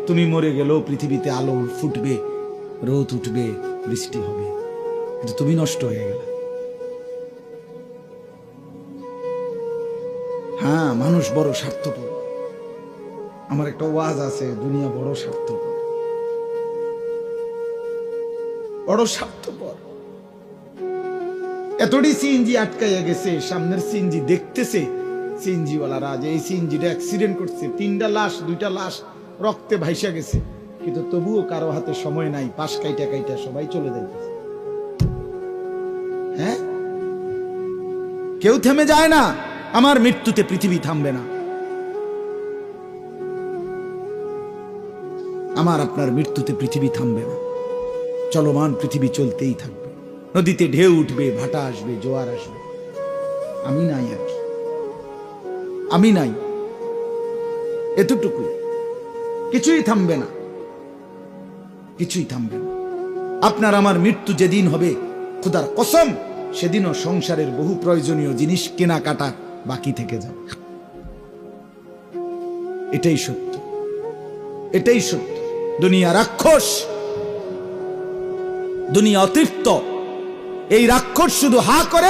তুমি মরে গেলেও পৃথিবীতে আলো ফুটবে, রোদ উঠবে, বৃষ্টি হবে, কিন্তু তুমি নষ্ট হয়ে গেলে। হ্যাঁ, মানুষ বড় স্বার্থপর। আমার একটা ওয়াজ আছে, দুনিয়া বড় স্বার্থপর, বড় স্বার্থপর। এতটি সিএনজি আটকাইয়া গেছে, সামনের সিএনজি দেখতেছে সিএনজি ওয়ালারা যে এই সিএনজিটা অ্যাক্সিডেন্ট করছে, 3টা লাশ, 2টা লাশ রক্তে ভাইসা গেছে, কিন্তু তবুও কারো হাতে সময় নাই, পাশ কাইটা কাইটা সবাই চলে যাইতেছে। হ্যাঁ, কেউ থেমে যায় না। আমার মৃত্যুতে পৃথিবী থামবে না, আমার আপনার মৃত্যুতে পৃথিবী থামবে না। চলমান পৃথিবী চলতেই থাকবে। নদীতে ঢেউ উঠবে, ভাটা আসবে, জোয়ার আসবে, আমি নাই আর কি, আমি নাই, এতটুকুই। কিছুই থামবে না, কিছুই থামবে না। আপনার আমার মৃত্যু যেদিন হবে, খোদার কসম, সেদিনও সংসারের বহু প্রয়োজনীয় জিনিস কেনাকাটা বাকি থেকে যাবে। এটাই সত্য, এটাই সত্য। দুনিয়া রাক্ষস, দুনিয়া অতৃপ্ত। এই রাক্ষস শুধু হা করে